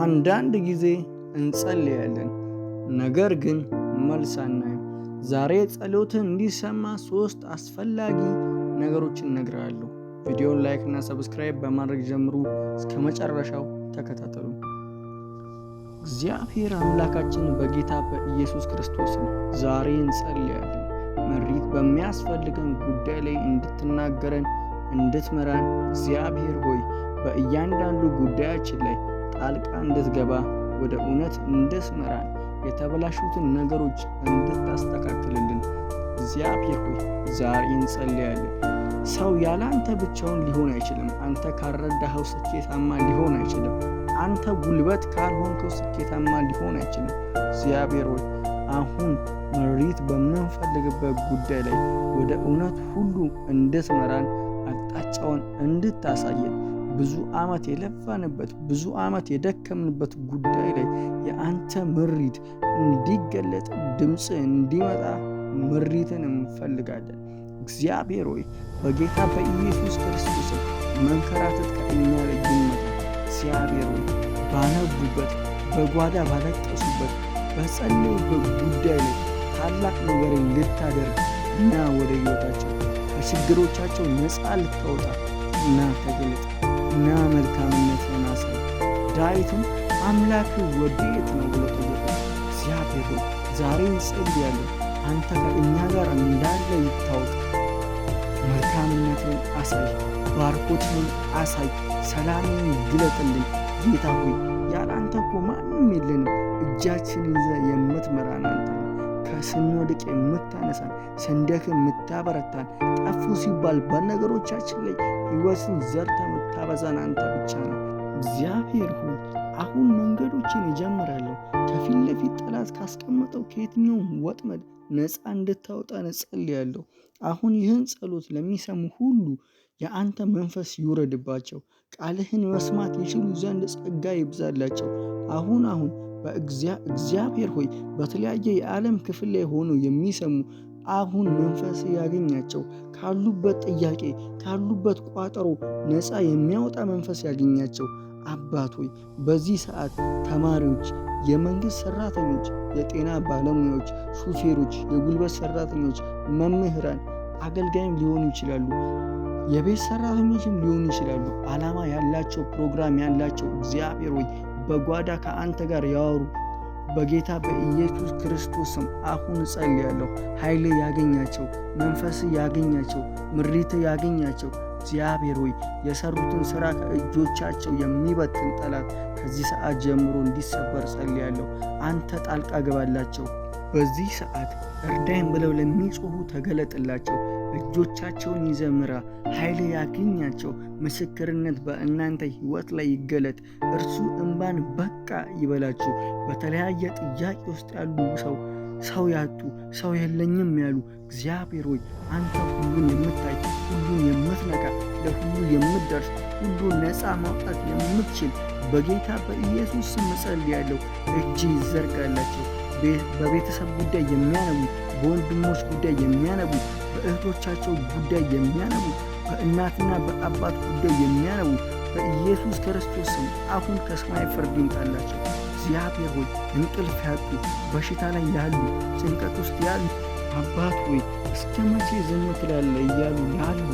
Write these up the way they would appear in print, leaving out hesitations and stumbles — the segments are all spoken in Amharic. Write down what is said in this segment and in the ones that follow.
አንዳንድ ጊዜ እንጸልያለን፣ ነገር ግን መልስ አናይም። ዛሬ ጸሎትን እንዲሰማ 3 አስፈላጊ ነገሮችን እነግርሃለሁ። ቪዲዮን ላይክ እና ሰብስክራይብ በማድረግ ጀምሩ። እስከ መጨረሻው ተከታተሉ። እግዚአብሔር አምላካችን በጌታ በኢየሱስ ክርስቶስ ዛሬ እንጸልያለን። መሪት በሚያስፈልገን ጉዳይ ላይ እንድትናገረን፣ እንድትመራን እግዚአብሔር ሆይ በእያንዳንዱ ጉዳያችን ላይ ጣልቃ እንድትገባ፣ ወደ እውነት እንድትመራን፣ የተበላሹትን ነገሮች እንድታስተካክልልን እግዚአብሔር ሆይ ዛሬ እንጸልያለን። ሰው ያለ አንተ ብቻውን ሊሆን አይችልም። አንተ ካልረዳኸው ስኬታማ ሊሆን አይችልም። አንተ ጉልበት ካልሆንከው ስኬታማ ሊሆን አይችልም። እግዚአብሔር ሆይ አሁን መሪት በምንፈልግበት ጉዳይ ላይ ወደ እውነት ሁሉ እንድትመራን፣ አቅጣጫውን እንድታሳየን፣ ብዙ ዓመት የለፋንበት ብዙ ዓመት የደከምንበት ጉዳይ ላይ የአንተ ምሪት እንዲገለጥ፣ ድምፅ እንዲመጣ ምሪትን እንፈልጋለን። እግዚአብሔር ሆይ በጌታ በኢየሱስ ክርስቶስ መንከራተት ከእኛ ላይ ይመጣ። እግዚአብሔር ሆይ ባነቡበት፣ በጓዳ ባለቀሱበት፣ በጸለዩበት ጉዳይ ላይ ታላቅ ነገርን ልታደርግ እና ወደ ሕይወታቸው ከችግሮቻቸው ነፃ ልታወጣ እና ተገለጥ እና መልካምነትን አሳይ። ዳዊትም አምላክ ወዴት ነው ብሎ ጠየቀ። እግዚአብሔር ሆይ ዛሬ እንጸልያለን፣ አንተ ከእኛ ጋር እንዳለ ይታወቅ። መልካምነትን አሳይ፣ ባርኮትን አሳይ፣ ሰላምን ግለጥልን። ጌታ ሆይ ያለ አንተ እኮ ማንም የለንም። እጃችን ይዘ የምትመራን አንተ ነው። ከስንወድቅ የምታነሳን፣ ስንደክም የምታበረታን፣ ጠፉ ሲባል በነገሮቻችን ላይ ሕይወትን ዘርተ የምታበዛን አንተ ብቻ ነው። እግዚአብሔር ሆይ አሁን መንገዶችን እጀምራለሁ። ከፊት ለፊት ጠላት ካስቀመጠው ከየትኛውም ወጥመድ ነፃ እንድታወጣን እጸልያለሁ። አሁን ይህን ጸሎት ለሚሰሙ ሁሉ የአንተ መንፈስ ይውረድባቸው። ቃልህን መስማት ይችሉ ዘንድ ጸጋ ይብዛላቸው። አሁን እግዚአብሔር ሆይ በተለያየ የዓለም ክፍል ላይ ሆኖ የሚሰሙ አሁን መንፈስ ያገኛቸው። ካሉበት ጥያቄ፣ ካሉበት ቋጠሮ ነፃ የሚያወጣ መንፈስ ያገኛቸው። አባት ሆይ በዚህ ሰዓት ተማሪዎች፣ የመንግሥት ሠራተኞች፣ የጤና ባለሙያዎች፣ ሹፌሮች፣ የጉልበት ሠራተኞች፣ መምህራን፣ አገልጋይም ሊሆኑ ይችላሉ፣ የቤት ሠራተኞችም ሊሆኑ ይችላሉ። ዓላማ ያላቸው፣ ፕሮግራም ያላቸው እግዚአብሔር ሆይ በጓዳ ከአንተ ጋር ያወሩ በጌታ በኢየሱስ ክርስቶስ ስም አሁን እጸልያለሁ። ኃይል ያገኛቸው፣ መንፈስ ያገኛቸው፣ ምሪት ያገኛቸው። እግዚአብሔር ሆይ የሰሩትን ሥራ ከእጆቻቸው የሚበትን ጠላት ከዚህ ሰዓት ጀምሮ እንዲሰበር ጸልያለሁ። አንተ ጣልቃ ገባላቸው። በዚህ ሰዓት እርዳይም ብለው ለሚጮኹ ተገለጥላቸው። እጆቻቸውን ይዘህ ምራ፣ ኃይል ያገኛቸው። ምስክርነት በእናንተ ሕይወት ላይ ይገለጥ። እርሱ እንባን በቃ ይበላችሁ። በተለያየ ጥያቄ ውስጥ ያሉ ሰው ያጡ፣ ሰው የለኝም ያሉ እግዚአብሔር ሆይ አንተ ሁሉን የምታይ፣ ሁሉን የምትነካ፣ ለሁሉ የምትደርስ፣ ሁሉን ነፃ ማውጣት የምትችል በጌታ በኢየሱስ ስም እጸልያለሁ። እጅ ይዘርጋላቸው። በቤተሰብ ጉዳይ የሚያነቡ፣ በወንድሞች ጉዳይ የሚያነቡ፣ በእህቶቻቸው ጉዳይ የሚያነቡ፣ በእናትና በአባት ጉዳይ የሚያነቡ በኢየሱስ ክርስቶስ ስም አሁን ከሰማይ ፍርድ ይምጣላቸው። እግዚአብሔር ሆይ እንቅልፍ ያጡ፣ በሽታ ላይ ያሉ፣ ጭንቀት ውስጥ ያሉ አባት ሆይ እስከ መቼ ዝም ትላለህ እያሉ ያሉ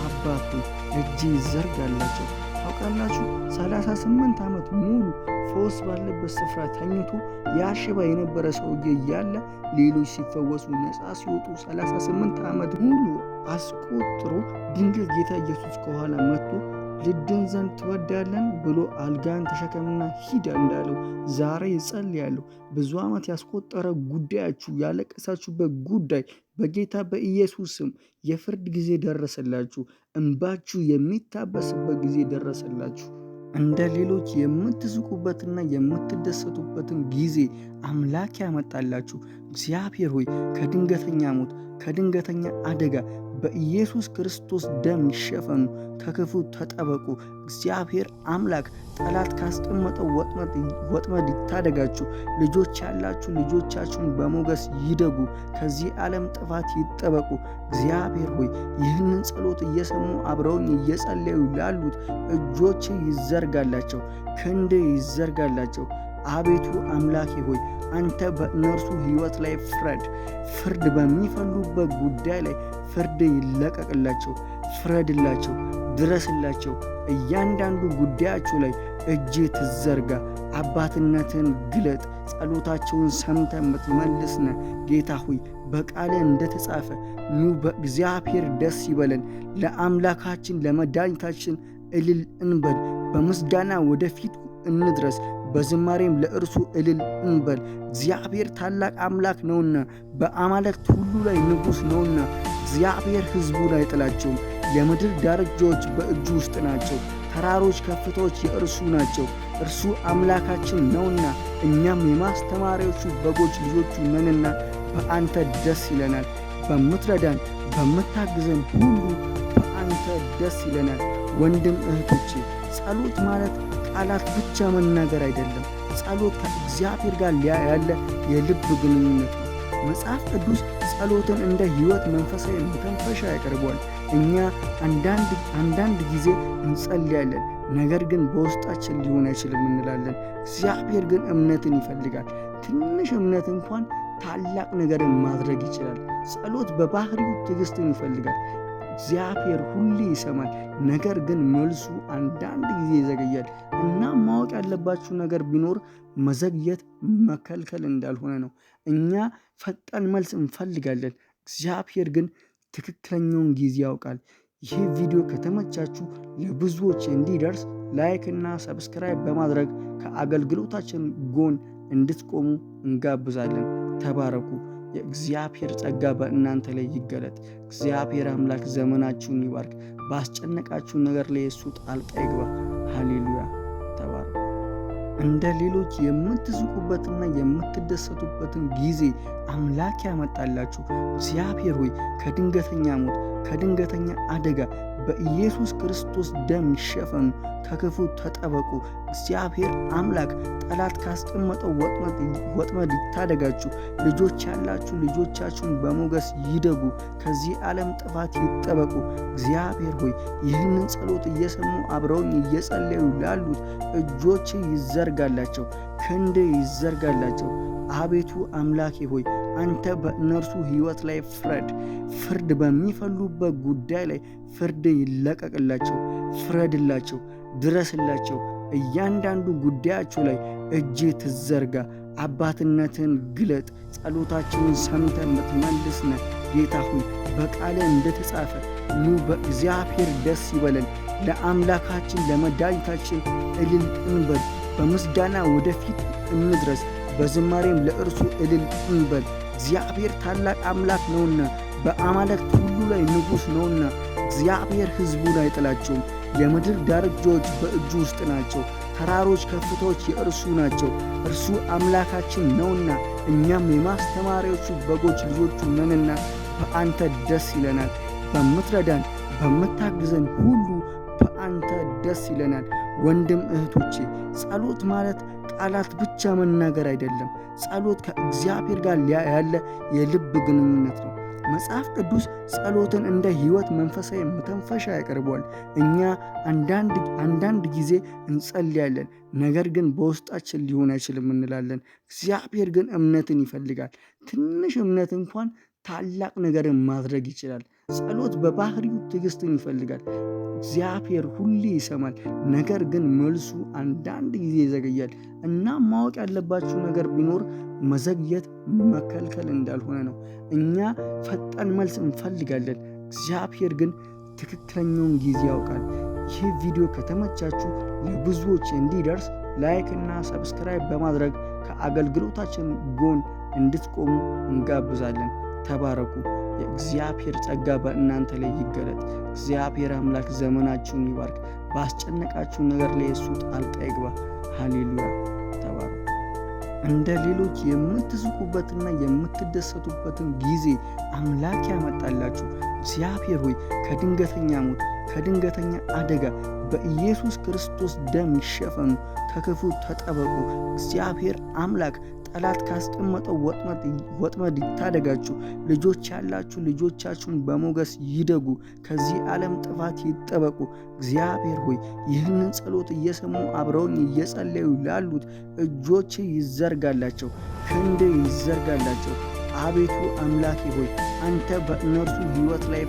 አባት ሆይ እጅ ይዘርጋላቸው። ታውቃላችሁ 38 ዓመት ሙሉ ፈውስ ባለበት ስፍራ ተኝቶ ያሽባ የነበረ ሰውዬ እያለ ሌሎች ሲፈወሱ ነፃ ሲወጡ 38 ዓመት ሙሉ አስቆጥሮ ድንገት ጌታ ኢየሱስ ከኋላ መጥቶ ልድን ዘንድ ትወዳለን ብሎ አልጋን ተሸከምና ሂድ እንዳለው ዛሬ እጸልያለሁ። ብዙ ዓመት ያስቆጠረ ጉዳያችሁ፣ ያለቀሳችሁበት ጉዳይ በጌታ በኢየሱስ ስም የፍርድ ጊዜ ደረሰላችሁ። እንባችሁ የሚታበስበት ጊዜ ደረሰላችሁ። እንደ ሌሎች የምትስቁበትና የምትደሰቱበትን ጊዜ አምላክ ያመጣላችሁ። እግዚአብሔር ሆይ ከድንገተኛ ሞት፣ ከድንገተኛ አደጋ በኢየሱስ ክርስቶስ ደም ይሸፈኑ፣ ከክፉ ተጠበቁ። እግዚአብሔር አምላክ ጠላት ካስቀመጠው ወጥመድ ይታደጋችሁ። ልጆች ያላችሁ ልጆቻችሁን በሞገስ ይደጉ፣ ከዚህ ዓለም ጥፋት ይጠበቁ። እግዚአብሔር ሆይ ይህንን ጸሎት እየሰሙ አብረውኝ እየጸለዩ ላሉት እጆች ይዘርጋላቸው፣ ክንድ ይዘርጋላቸው። አቤቱ አምላኬ ሆይ አንተ በእነርሱ ሕይወት ላይ ፍርድ በሚፈልጉበት ጉዳይ ላይ ፍርድ ይለቀቅላቸው፣ ፍረድላቸው፣ ድረስላቸው። እያንዳንዱ ጉዳያቸው ላይ እጅ ትዘርጋ፣ አባትነትን ግለጥ። ጸሎታቸውን ሰምተ የምትመልስነ ጌታ ሆይ በቃል እንደተጻፈ ኑ በእግዚአብሔር ደስ ይበለን፣ ለአምላካችን ለመድኃኒታችን እልል እንበል። በምስጋና ወደፊቱ እንድረስ፣ በዝማሬም ለእርሱ እልል እንበል። እግዚአብሔር ታላቅ አምላክ ነውና በአማልክት ሁሉ ላይ ንጉሥ ነውና። እግዚአብሔር ሕዝቡን አይጥላቸውም። የምድር ዳርቻዎች በእጁ ውስጥ ናቸው። ተራሮች ከፍታዎች የእርሱ ናቸው። እርሱ አምላካችን ነውና እኛም የማስተማሪያዎቹ በጎች ልጆቹ ነንና በአንተ ደስ ይለናል። በምትረዳን በምታግዘን ሁሉ በአንተ ደስ ይለናል። ወንድም እህቶቼ፣ ጸሎት ማለት ቃላት ብቻ መናገር አይደለም። ጸሎት ከእግዚአብሔር ጋር ያለ የልብ ግንኙነት ነው። መጽሐፍ ቅዱስ ጸሎትን እንደ ሕይወት መንፈሳዊ መተንፈሻ ያቀርበዋል። እኛ አንዳንድ ጊዜ እንጸልያለን፣ ነገር ግን በውስጣችን ሊሆን አይችልም እንላለን። እግዚአብሔር ግን እምነትን ይፈልጋል። ትንሽ እምነት እንኳን ታላቅ ነገርን ማድረግ ይችላል። ጸሎት በባህሪው ትዕግስትን ይፈልጋል። እግዚአብሔር ሁሌ ይሰማል፣ ነገር ግን መልሱ አንዳንድ ጊዜ ይዘገያል። እና ማወቅ ያለባችሁ ነገር ቢኖር መዘግየት መከልከል እንዳልሆነ ነው። እኛ ፈጣን መልስ እንፈልጋለን፣ እግዚአብሔር ግን ትክክለኛውን ጊዜ ያውቃል። ይህ ቪዲዮ ከተመቻችሁ ለብዙዎች እንዲደርስ ላይክ እና ሰብስክራይብ በማድረግ ከአገልግሎታችን ጎን እንድትቆሙ እንጋብዛለን። ተባረኩ። የእግዚአብሔር ጸጋ በእናንተ ላይ ይገለጥ። እግዚአብሔር አምላክ ዘመናችሁን ይባርክ። ባስጨነቃችሁ ነገር ላይ የእሱ ጣልቃ ይግባ። ሃሌሉያ። ተባረኩ። እንደ ሌሎች የምትስቁበትና የምትደሰቱበትን ጊዜ አምላክ ያመጣላችሁ። እግዚአብሔር ሆይ ከድንገተኛ ሞት ከድንገተኛ አደጋ በኢየሱስ ክርስቶስ ደም ይሸፈኑ፣ ከክፉ ተጠበቁ። እግዚአብሔር አምላክ ጠላት ካስቀመጠው ወጥመድ ይታደጋችሁ። ልጆች ያላችሁ ልጆቻችሁን በሞገስ ይደጉ፣ ከዚህ ዓለም ጥፋት ይጠበቁ። እግዚአብሔር ሆይ ይህንን ጸሎት እየሰሙ አብረውኝ እየጸለዩ ላሉት እጆች ይዘርጋላቸው፣ ክንድ ይዘርጋላቸው። አቤቱ አምላኬ ሆይ አንተ በእነርሱ ሕይወት ላይ ፍርድ በሚፈልጉበት ጉዳይ ላይ ፍርድ ይለቀቅላቸው፣ ፍረድላቸው፣ ድረስላቸው። እያንዳንዱ ጉዳያቸው ላይ እጅ ትዘርጋ፣ አባትነትን ግለጥ። ጸሎታቸውን ሰምተ የምትመልስነ ጌታ ሆይ በቃል እንደተጻፈ ኑ በእግዚአብሔር ደስ ይበለን፣ ለአምላካችን ለመድኃኒታችን እልል እንበል። በምስጋና ወደፊት እንድረስ፣ በዝማሬም ለእርሱ እልል እንበል። እግዚአብሔር ታላቅ አምላክ ነውና በአማልክት ሁሉ ላይ ንጉሥ ነውና። እግዚአብሔር ሕዝቡን አይጥላቸውም። የምድር ዳርቻዎች በእጁ ውስጥ ናቸው። ተራሮች ከፍታዎች የእርሱ ናቸው። እርሱ አምላካችን ነውና እኛም የማስተማሪያዎቹ በጎች ልጆቹ ነንና በአንተ ደስ ይለናል። በምትረዳን በምታግዘን ሁሉ በአንተ ደስ ይለናል። ወንድም እህቶቼ፣ ጸሎት ማለት ቃላት ብቻ መናገር አይደለም። ጸሎት ከእግዚአብሔር ጋር ያለ የልብ ግንኙነት ነው። መጽሐፍ ቅዱስ ጸሎትን እንደ ሕይወት መንፈሳዊ መተንፈሻ ያቀርበዋል። እኛ አንዳንድ ጊዜ እንጸልያለን፣ ነገር ግን በውስጣችን ሊሆን አይችልም እንላለን። እግዚአብሔር ግን እምነትን ይፈልጋል። ትንሽ እምነት እንኳን ታላቅ ነገርን ማድረግ ይችላል። ጸሎት በባህሪው ትዕግስትን ይፈልጋል። እግዚአብሔር ሁሌ ይሰማል፣ ነገር ግን መልሱ አንዳንድ ጊዜ ይዘገያል። እና ማወቅ ያለባችሁ ነገር ቢኖር መዘግየት መከልከል እንዳልሆነ ነው። እኛ ፈጣን መልስ እንፈልጋለን፣ እግዚአብሔር ግን ትክክለኛውን ጊዜ ያውቃል። ይህ ቪዲዮ ከተመቻችሁ ለብዙዎች እንዲደርስ ላይክ እና ሰብስክራይብ በማድረግ ከአገልግሎታችን ጎን እንድትቆሙ እንጋብዛለን። ተባረኩ። የእግዚአብሔር ጸጋ በእናንተ ላይ ይገለጥ። እግዚአብሔር አምላክ ዘመናችሁን ይባርክ። ባስጨነቃችሁ ነገር ላይ የእሱ ጣልቃ ይግባ። ሃሌሉያ። ተባረኩ። እንደ ሌሎች የምትስቁበትና የምትደሰቱበትን ጊዜ አምላክ ያመጣላችሁ። እግዚአብሔር ሆይ ከድንገተኛ ሞት፣ ከድንገተኛ አደጋ በኢየሱስ ክርስቶስ ደም ይሸፈኑ፣ ከክፉ ተጠበቁ። እግዚአብሔር አምላክ ጠላት ካስቀመጠው ወጥመድ ይታደጋችሁ። ልጆች ያላችሁ ልጆቻችሁን በሞገስ ይደጉ፣ ከዚህ ዓለም ጥፋት ይጠበቁ። እግዚአብሔር ሆይ ይህንን ጸሎት እየሰሙ አብረውኝ እየጸለዩ ላሉት እጆች ይዘርጋላቸው፣ ክንድ ይዘርጋላቸው። አቤቱ አምላኬ ሆይ አንተ በእነርሱ ሕይወት ላይ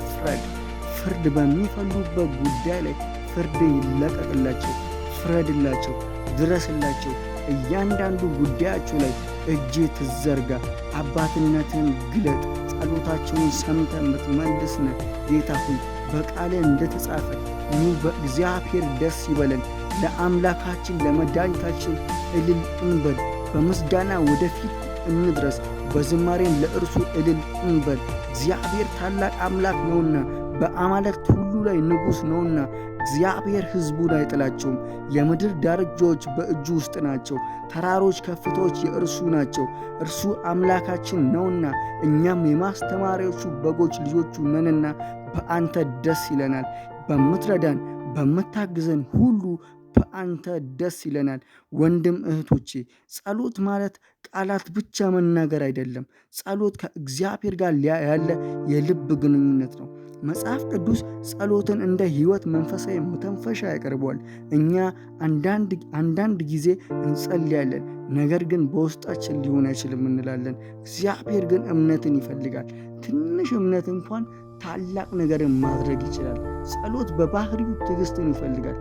ፍርድ በሚፈልጉበት ጉዳይ ላይ ፍርድ ይለቀቅላቸው፣ ፍረድላቸው፣ ድረስላቸው። እያንዳንዱ ጉዳያቸው ላይ እጅ ትዘርጋ፣ አባትነትን ግለጥ። ጸሎታቸውን ሰምተ የምትመልስ ነህ ጌታ ሆይ በቃል እንደተጻፈ ኑ በእግዚአብሔር ደስ ይበለን፣ ለአምላካችን ለመድኃኒታችን እልል እንበል። በምስጋና ወደፊት እንድረስ፣ በዝማሬም ለእርሱ እልል እንበል። እግዚአብሔር ታላቅ አምላክ ነውና በአማልክት ሁሉ ላይ ንጉሥ ነውና እግዚአብሔር ሕዝቡን አይጥላቸውም። የምድር ዳርቻዎች በእጁ ውስጥ ናቸው፣ ተራሮች ከፍታዎች የእርሱ ናቸው። እርሱ አምላካችን ነውና እኛም የማስተማሪያዎቹ በጎች ልጆቹ ነንና በአንተ ደስ ይለናል። በምትረዳን በምታግዘን ሁሉ በአንተ ደስ ይለናል። ወንድም እህቶቼ፣ ጸሎት ማለት ቃላት ብቻ መናገር አይደለም። ጸሎት ከእግዚአብሔር ጋር ያለ የልብ ግንኙነት ነው። መጽሐፍ ቅዱስ ጸሎትን እንደ ሕይወት መንፈሳዊ መተንፈሻ ያቀርበዋል። እኛ አንዳንድ ጊዜ እንጸልያለን፣ ነገር ግን በውስጣችን ሊሆን አይችልም እንላለን። እግዚአብሔር ግን እምነትን ይፈልጋል። ትንሽ እምነት እንኳን ታላቅ ነገርን ማድረግ ይችላል። ጸሎት በባህሪው ትዕግስትን ይፈልጋል።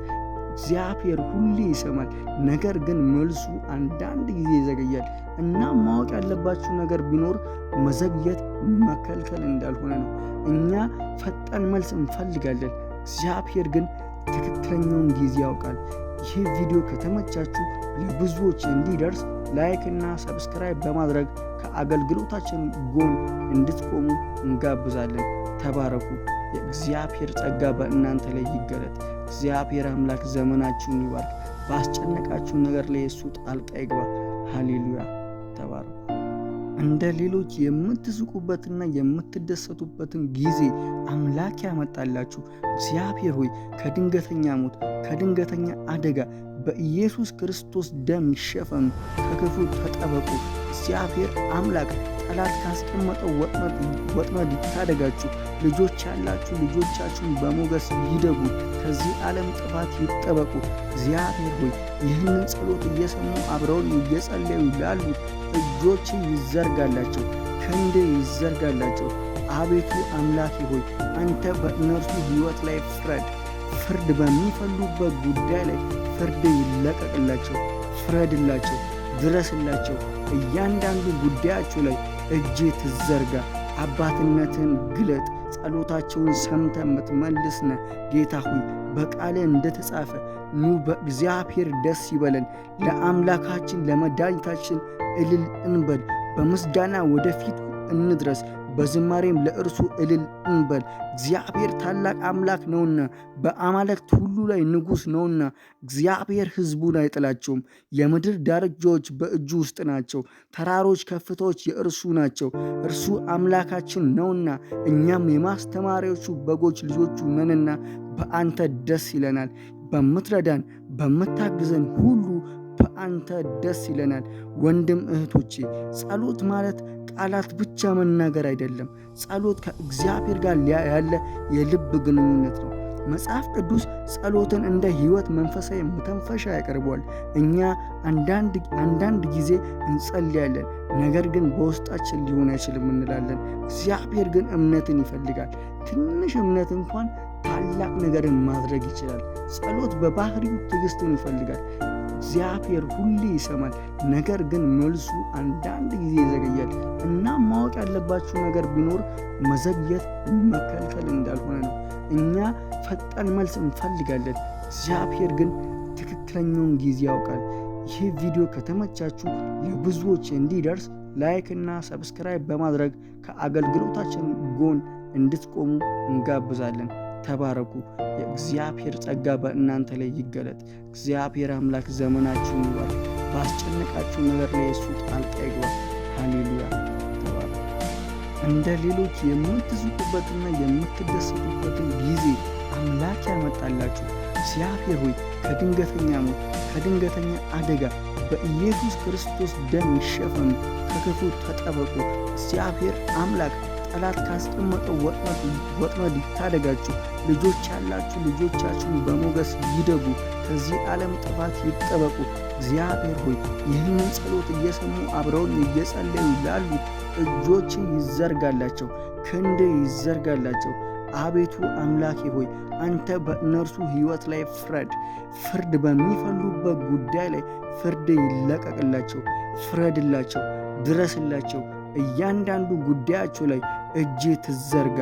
እግዚአብሔር ሁሌ ይሰማል፣ ነገር ግን መልሱ አንዳንድ ጊዜ ይዘገያል። እና ማወቅ ያለባችሁ ነገር ቢኖር መዘግየት መከልከል እንዳልሆነ ነው። እኛ ፈጣን መልስ እንፈልጋለን፣ እግዚአብሔር ግን ትክክለኛውን ጊዜ ያውቃል። ይህ ቪዲዮ ከተመቻችሁ ለብዙዎች እንዲደርስ ላይክ እና ሰብስክራይብ በማድረግ ከአገልግሎታችን ጎን እንድትቆሙ እንጋብዛለን። ተባረኩ። የእግዚአብሔር ጸጋ በእናንተ ላይ ይገለጥ። እግዚአብሔር አምላክ ዘመናችሁን ይባርክ። ባስጨነቃችሁ ነገር ላይ የእሱ ጣልቃ ይግባ። ሃሌሉያ። ተባረኩ። እንደ ሌሎች የምትስቁበትና የምትደሰቱበትን ጊዜ አምላክ ያመጣላችሁ። እግዚአብሔር ሆይ ከድንገተኛ ሞት፣ ከድንገተኛ አደጋ በኢየሱስ ክርስቶስ ደም ይሸፈኑ፣ ከክፉ ተጠበቁ። እግዚአብሔር አምላክ ጠላት ካስቀመጠው ወጥመድ ይታደጋችሁ። ልጆች ያላችሁ ልጆቻችሁን በሞገስ ይደጉ፣ ከዚህ ዓለም ጥፋት ይጠበቁ። እግዚአብሔር ሆይ ይህንን ጸሎት እየሰሙ አብረውን እየጸለዩ ላሉት እጆች ይዘርጋላቸው፣ ክንድ ይዘርጋላቸው። አቤቱ አምላኬ ሆይ አንተ በእነርሱ ሕይወት ላይ ፍርድ በሚፈልጉበት ጉዳይ ላይ ፍርድ ይለቀቅላቸው፣ ፍረድላቸው፣ ድረስላቸው። እያንዳንዱ ጉዳያቸው ላይ እጅ ትዘርጋ፣ አባትነትን ግለጥ። ጸሎታቸውን ሰምተ የምትመልስ ነህ ጌታ ሆይ በቃል እንደተጻፈ ኑ በእግዚአብሔር ደስ ይበለን፣ ለአምላካችን ለመድኃኒታችን እልል እንበል። በምስጋና ወደፊት እንድረስ፣ በዝማሬም ለእርሱ እልል እንበል። እግዚአብሔር ታላቅ አምላክ ነውና በአማልክት ሁሉ ላይ ንጉሥ ነውና እግዚአብሔር ሕዝቡን አይጥላቸውም። የምድር ዳርቻዎች በእጁ ውስጥ ናቸው፣ ተራሮች ከፍታዎች የእርሱ ናቸው። እርሱ አምላካችን ነውና እኛም የማስተማሪያዎቹ በጎች ልጆቹ ነንና በአንተ ደስ ይለናል። በምትረዳን በምታግዘን ሁሉ በአንተ ደስ ይለናል። ወንድም እህቶቼ፣ ጸሎት ማለት ቃላት ብቻ መናገር አይደለም። ጸሎት ከእግዚአብሔር ጋር ያለ የልብ ግንኙነት ነው። መጽሐፍ ቅዱስ ጸሎትን እንደ ሕይወት መንፈሳዊ መተንፈሻ ያቀርበዋል። እኛ አንዳንድ ጊዜ እንጸልያለን፣ ነገር ግን በውስጣችን ሊሆን አይችልም እንላለን። እግዚአብሔር ግን እምነትን ይፈልጋል። ትንሽ እምነት እንኳን ታላቅ ነገርን ማድረግ ይችላል። ጸሎት በባህሪው ትዕግስትን ይፈልጋል። እግዚአብሔር ሁሌ ይሰማል፣ ነገር ግን መልሱ አንዳንድ ጊዜ ይዘገያል። እና ማወቅ ያለባችሁ ነገር ቢኖር መዘግየት መከልከል እንዳልሆነ ነው። እኛ ፈጣን መልስ እንፈልጋለን፣ እግዚአብሔር ግን ትክክለኛውን ጊዜ ያውቃል። ይህ ቪዲዮ ከተመቻችሁ ለብዙዎች እንዲደርስ ላይክ እና ሰብስክራይብ በማድረግ ከአገልግሎታችን ጎን እንድትቆሙ እንጋብዛለን። ተባረኩ። የእግዚአብሔር ጸጋ በእናንተ ላይ ይገለጥ። እግዚአብሔር አምላክ ዘመናችሁን ይባርክ። ባስጨነቃችሁ ነገር ላይ እሱ ጣልቃ ይግባ። ሃሌሉያ ተባለ። እንደ ሌሎች የምትስቁበትና የምትደሰቱበትን ጊዜ አምላክ ያመጣላችሁ። እግዚአብሔር ሆይ ከድንገተኛ ሞት፣ ከድንገተኛ አደጋ በኢየሱስ ክርስቶስ ደም ይሸፈኑ፣ ከክፉ ተጠበቁ። እግዚአብሔር አምላክ ጠላት ካስቀመጠው ወጥመድ ይታደጋችሁ። ልጆች ያላችሁ ልጆቻችሁን በሞገስ ይደጉ፣ ከዚህ ዓለም ጥፋት ይጠበቁ። እግዚአብሔር ሆይ ይህንን ጸሎት እየሰሙ አብረውን እየጸለዩ ላሉ እጆች ይዘርጋላቸው፣ ክንድ ይዘርጋላቸው። አቤቱ አምላኬ ሆይ አንተ በእነርሱ ሕይወት ላይ ፍርድ በሚፈልጉበት ጉዳይ ላይ ፍርድ ይለቀቅላቸው፣ ፍረድላቸው፣ ድረስላቸው። እያንዳንዱ ጉዳያቸው ላይ እጅ ትዘርጋ፣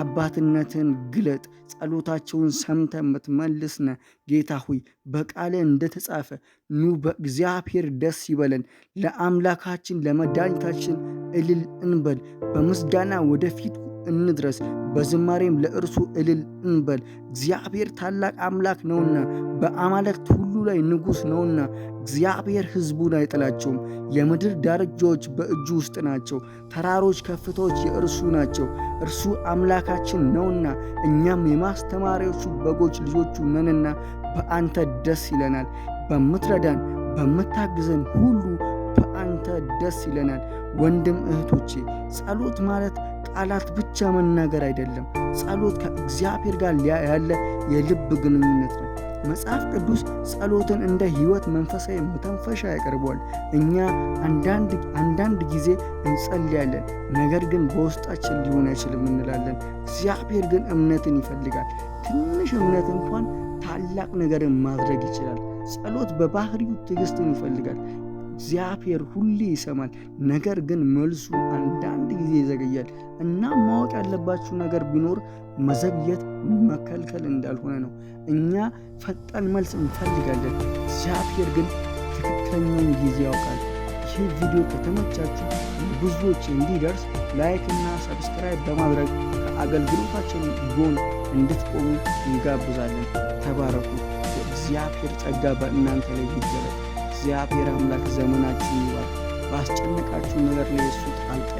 አባትነትን ግለጥ። ጸሎታቸውን ሰምተ የምትመልስነ ጌታ ሆይ በቃል እንደተጻፈ ኑ በእግዚአብሔር ደስ ይበለን፣ ለአምላካችን ለመድኃኒታችን እልል እንበል፣ በምስጋና ወደፊት እንድረስ፣ በዝማሬም ለእርሱ እልል እንበል። እግዚአብሔር ታላቅ አምላክ ነውና በአማልክት ሁሉ ላይ ንጉሥ ነውና እግዚአብሔር ሕዝቡን አይጥላቸውም። የምድር ዳርቻዎች በእጁ ውስጥ ናቸው፣ ተራሮች ከፍታዎች የእርሱ ናቸው። እርሱ አምላካችን ነውና እኛም የማስተማሪያዎቹ በጎች ልጆቹ ነንና በአንተ ደስ ይለናል። በምትረዳን በምታግዘን ሁሉ በአንተ ደስ ይለናል። ወንድም እህቶቼ ጸሎት ማለት ቃላት ብቻ መናገር አይደለም። ጸሎት ከእግዚአብሔር ጋር ያለ የልብ ግንኙነት ነው። መጽሐፍ ቅዱስ ጸሎትን እንደ ሕይወት መንፈሳዊ መተንፈሻ ያቀርበዋል። እኛ አንዳንድ ጊዜ እንጸልያለን፣ ነገር ግን በውስጣችን ሊሆን አይችልም እንላለን። እግዚአብሔር ግን እምነትን ይፈልጋል። ትንሽ እምነት እንኳን ታላቅ ነገርን ማድረግ ይችላል። ጸሎት በባህሪው ትዕግስትን ይፈልጋል። እግዚአብሔር ሁሌ ይሰማል፣ ነገር ግን መልሱ አንዳንድ ጊዜ ይዘገያል። እና ማወቅ ያለባችሁ ነገር ቢኖር መዘግየት መከልከል እንዳልሆነ ነው። እኛ ፈጣን መልስ እንፈልጋለን፣ እግዚአብሔር ግን ትክክለኛውን ጊዜ ያውቃል። ይህ ቪዲዮ ከተመቻችሁ ብዙዎች እንዲደርስ ላይክ እና ሰብስክራይብ በማድረግ ከአገልግሎታችን ጎን እንድትቆሙ እንጋብዛለን። ተባረኩ። የእግዚአብሔር ጸጋ በእናንተ ላይ ይገለጥ። እግዚአብሔር አምላክ ዘመናችሁን ይባርክ። ባስጨነቃችሁ ነገር ላይ እሱ ጣልቃ